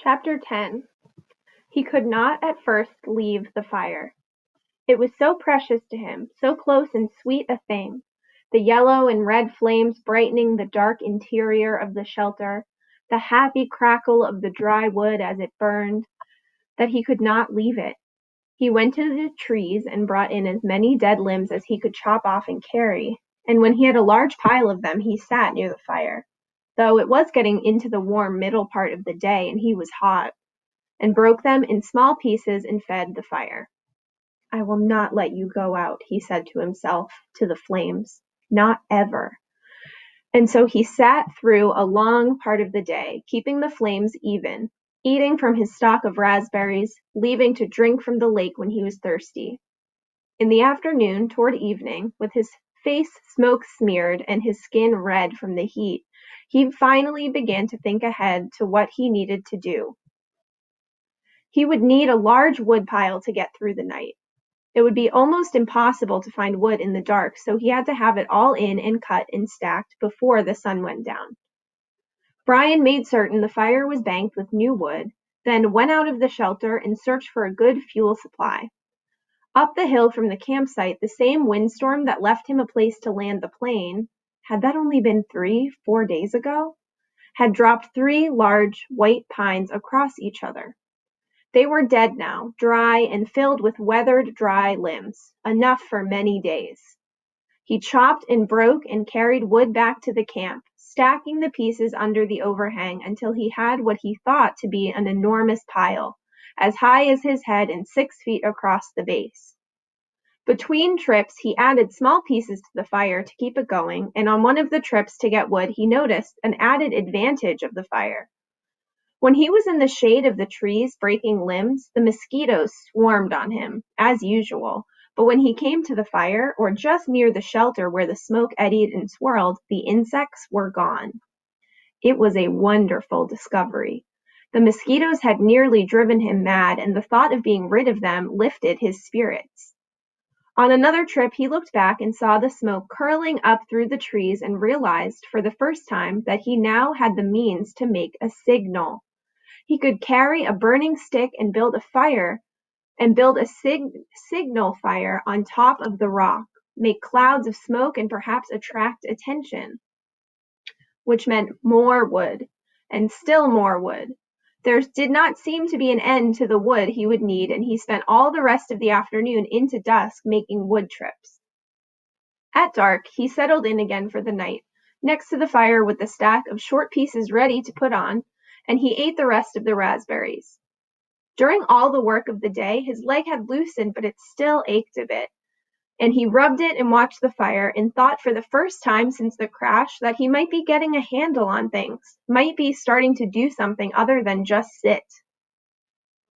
Chapter 10. He could not at first leave the fire. It was so precious to him, so close and sweet a thing, the yellow and red flames brightening the dark interior of the shelter, the happy crackle of the dry wood as it burned, that he could not leave it. He went to the trees and brought in as many dead limbs as he could chop off and carry, and when he had a large pile of them he sat near the fire, though it was getting into the warm middle part of the day and he was hot, and broke them in small pieces and fed the fire. "I will not let you go out," he said to himself, to the flames. "Not ever." And so he sat through a long part of the day, keeping the flames even, eating from his stock of raspberries, leaving to drink from the lake when he was thirsty. In the afternoon, toward evening, with his face smoke-smeared and his skin red from the heat, he finally began to think ahead to what he needed to do. He would need a large wood pile to get through the night. It would be almost impossible to find wood in the dark, so he had to have it all in and cut and stacked before the sun went down. Brian made certain the fire was banked with new wood, then went out of the shelter and searched for a good fuel supply. Up the hill from the campsite, the same windstorm that left him a place to land the plane, had that only been 3-4 days ago, had dropped 3 large white pines across each other. They were dead now, dry and filled with weathered, dry limbs, enough for many days. He chopped and broke and carried wood back to the camp, stacking the pieces under the overhang until he had what he thought to be an enormous pile, as high as his head and 6 feet across the base. Between trips, he added small pieces to the fire to keep it going, and on one of the trips to get wood, he noticed an added advantage of the fire. When he was in the shade of the trees breaking limbs, the mosquitoes swarmed on him, as usual, but when he came to the fire, or just near the shelter where the smoke eddied and swirled, the insects were gone. It was a wonderful discovery. The mosquitoes had nearly driven him mad, and the thought of being rid of them lifted his spirits. On another trip, he looked back and saw the smoke curling up through the trees and realized for the first time that he now had the means to make a signal. He could carry a burning stick and build a signal fire on top of the rock, make clouds of smoke and perhaps attract attention, which meant more wood and still more wood. There did not seem to be an end to the wood he would need, and he spent all the rest of the afternoon into dusk making wood trips. At dark, he settled in again for the night, next to the fire with the stack of short pieces ready to put on, and he ate the rest of the raspberries. During all the work of the day, his leg had loosened, but it still ached a bit, and he rubbed it and watched the fire and thought for the first time since the crash that he might be getting a handle on things, might be starting to do something other than just sit.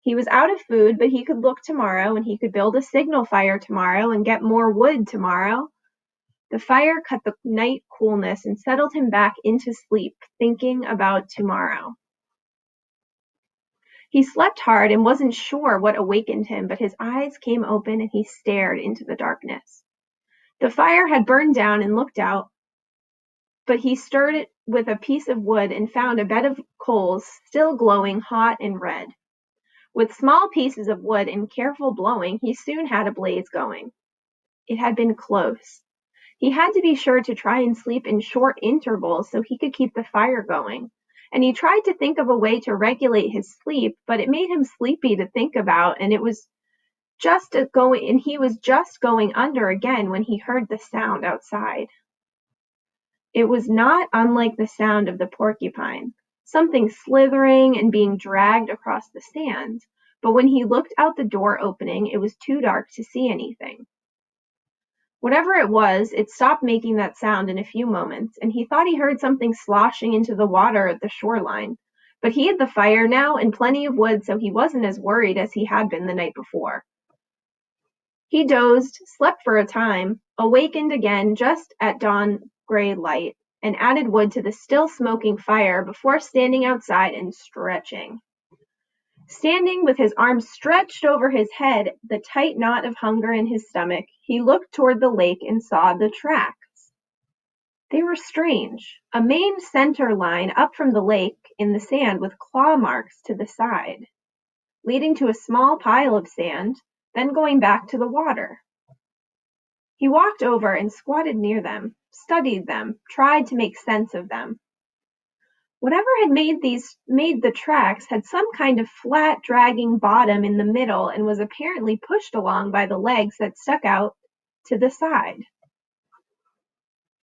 He was out of food, but he could look tomorrow, and he could build a signal fire tomorrow and get more wood tomorrow. The fire cut the night coolness and settled him back into sleep, thinking about tomorrow. He slept hard and wasn't sure what awakened him, but his eyes came open and he stared into the darkness. The fire had burned down and looked out, but he stirred it with a piece of wood and found a bed of coals still glowing hot and red. With small pieces of wood and careful blowing, he soon had a blaze going. It had been close. He had to be sure to try and sleep in short intervals so he could keep the fire going. And he tried to think of a way to regulate his sleep, but it made him sleepy to think about, and he was just going under again when he heard the sound outside. It was not unlike the sound of the porcupine, something slithering and being dragged across the sand, but when he looked out the door opening, it was too dark to see anything. Whatever it was, it stopped making that sound in a few moments, and he thought he heard something sloshing into the water at the shoreline. But he had the fire now and plenty of wood, so he wasn't as worried as he had been the night before. He dozed, slept for a time, awakened again just at dawn-gray light, and added wood to the still smoking fire before standing outside and stretching. Standing with his arms stretched over his head, the tight knot of hunger in his stomach, he looked toward the lake and saw the tracks. They were strange. A main center line up from the lake in the sand with claw marks to the side, leading to a small pile of sand, then going back to the water. He walked over and squatted near them, studied them, tried to make sense of them. Whatever had made the tracks had some kind of flat, dragging bottom in the middle and was apparently pushed along by the legs that stuck out to the side.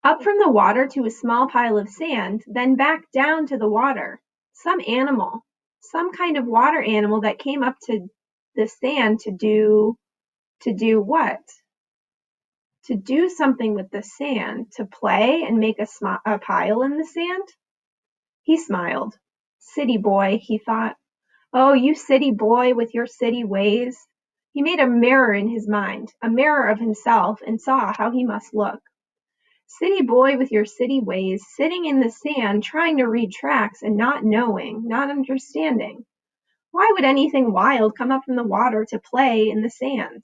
Up from the water to a small pile of sand, then back down to the water. Some animal, some kind of water animal that came up to the sand to do what? To do something with the sand, to play and make a pile in the sand? He smiled. City boy, he thought. Oh, you city boy with your city ways. He made a mirror in his mind, a mirror of himself, and saw how he must look. City boy with your city ways, sitting in the sand, trying to read tracks and not knowing, not understanding. Why would anything wild come up from the water to play in the sand?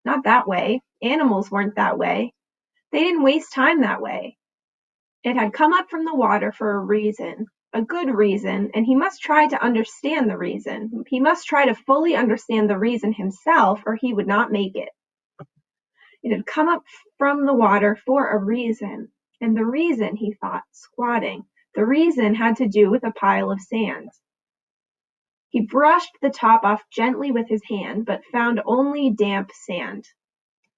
Not that way. Animals weren't that way. They didn't waste time that way. It had come up from the water for a reason, a good reason, and he must try to understand the reason. He must try to fully understand the reason himself, or he would not make it. It had come up from the water for a reason, and the reason, he thought, squatting, the reason had to do with a pile of sand. He brushed the top off gently with his hand, but found only damp sand.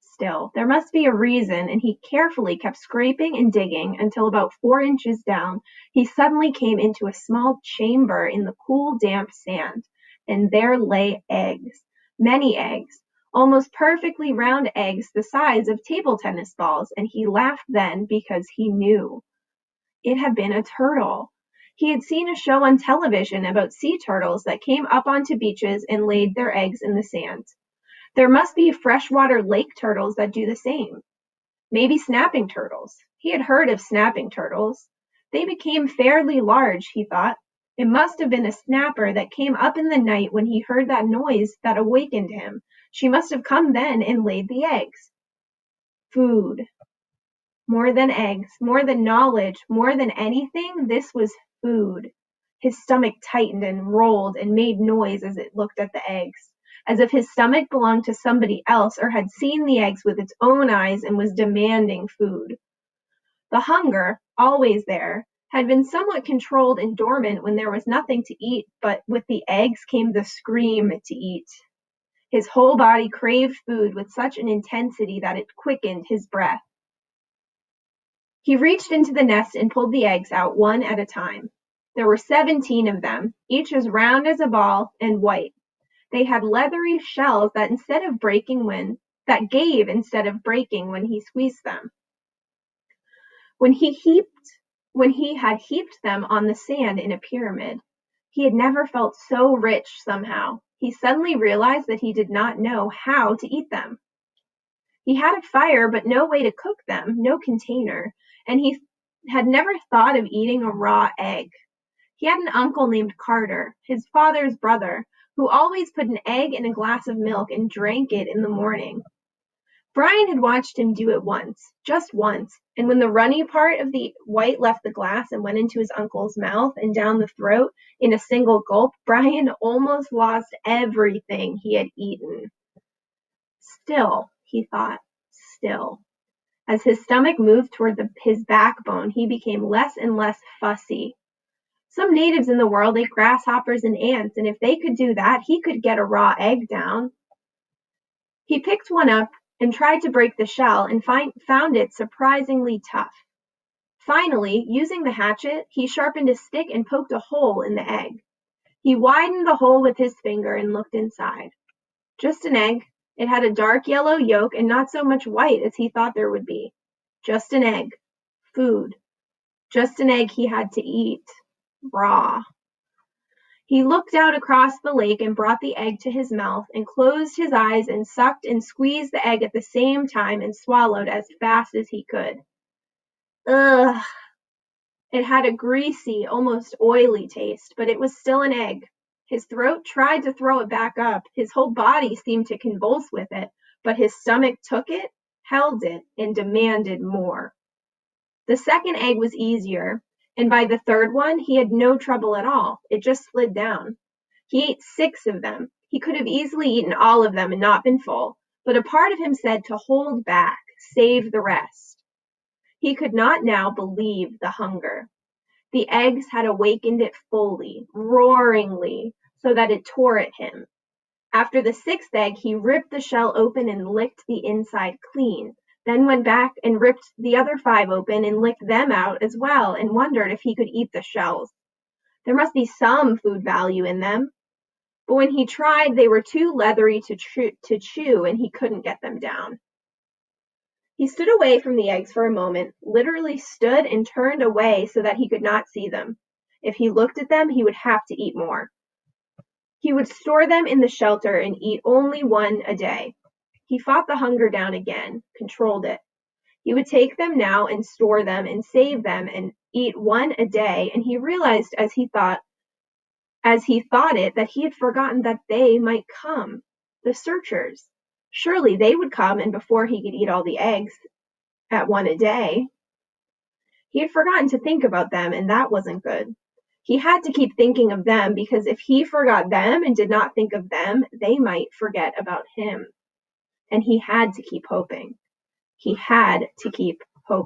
Still, there must be a reason, and he carefully kept scraping and digging until about 4 inches down he suddenly came into a small chamber in the cool, damp sand, and there lay eggs, many eggs, almost perfectly round eggs the size of table tennis balls, and he laughed then because he knew. It had been a turtle. He had seen a show on television about sea turtles that came up onto beaches and laid their eggs in the sand. There must be freshwater lake turtles that do the same. Maybe snapping turtles. He had heard of snapping turtles. They became fairly large, he thought. It must have been a snapper that came up in the night when he heard that noise that awakened him. She must have come then and laid the eggs. Food. More than eggs, more than knowledge, more than anything, this was food. His stomach tightened and rolled and made noise as it looked at the eggs, as if his stomach belonged to somebody else or had seen the eggs with its own eyes and was demanding food. The hunger, always there, had been somewhat controlled and dormant when there was nothing to eat, but with the eggs came the scream to eat. His whole body craved food with such an intensity that it quickened his breath. He reached into the nest and pulled the eggs out one at a time. There were 17 of them, each as round as a ball and white. They had leathery shells that gave instead of breaking when he squeezed them. When he had heaped them on the sand in a pyramid, he had never felt so rich somehow. He suddenly realized that he did not know how to eat them. He had a fire, but no way to cook them, no container, and he had never thought of eating a raw egg. He had an uncle named Carter, his father's brother, who always put an egg in a glass of milk and drank it in the morning. Brian had watched him do it once, just once, and when the runny part of the white left the glass and went into his uncle's mouth and down the throat in a single gulp, Brian almost lost everything he had eaten. Still, he thought, still. As his stomach moved toward his backbone, he became less and less fussy. Some natives in the world ate grasshoppers and ants, and if they could do that, he could get a raw egg down. He picked one up and tried to break the shell and found it surprisingly tough. Finally, using the hatchet, he sharpened a stick and poked a hole in the egg. He widened the hole with his finger and looked inside. Just an egg. It had a dark yellow yolk and not so much white as he thought there would be. Just an egg. Food. Just an egg he had to eat. Raw. He looked out across the lake and brought the egg to his mouth and closed his eyes and sucked and squeezed the egg at the same time and swallowed as fast as he could. Ugh! It had a greasy, almost oily taste, but it was still an egg. His throat tried to throw it back up. His whole body seemed to convulse with it, but his stomach took it, held it, and demanded more. The second egg was easier, and by the third one he had no trouble at all. It just slid down. He ate 6 of them. He could have easily eaten all of them and not been full, but a part of him said to hold back, save the rest. He could not now believe the hunger. The eggs had awakened it fully, roaringly, so that it tore at him. After the 6th egg, he ripped the shell open and licked the inside clean, then went back and ripped the other 5 open and licked them out as well, and wondered if he could eat the shells. There must be some food value in them. But when he tried, they were too leathery to chew, and he couldn't get them down. He stood away from the eggs for a moment, literally stood and turned away so that he could not see them. If he looked at them, he would have to eat more. He would store them in the shelter and eat only 1 a day. He fought the hunger down again, controlled it. He would take them now and store them and save them and eat 1 a day, and he realized as he thought it that he had forgotten that they might come, the searchers. Surely they would come, and before he could eat all the eggs at 1 a day. He had forgotten to think about them, and that wasn't good. He had to keep thinking of them, because if he forgot them and did not think of them, they might forget about him. And he had to keep hoping. He had to keep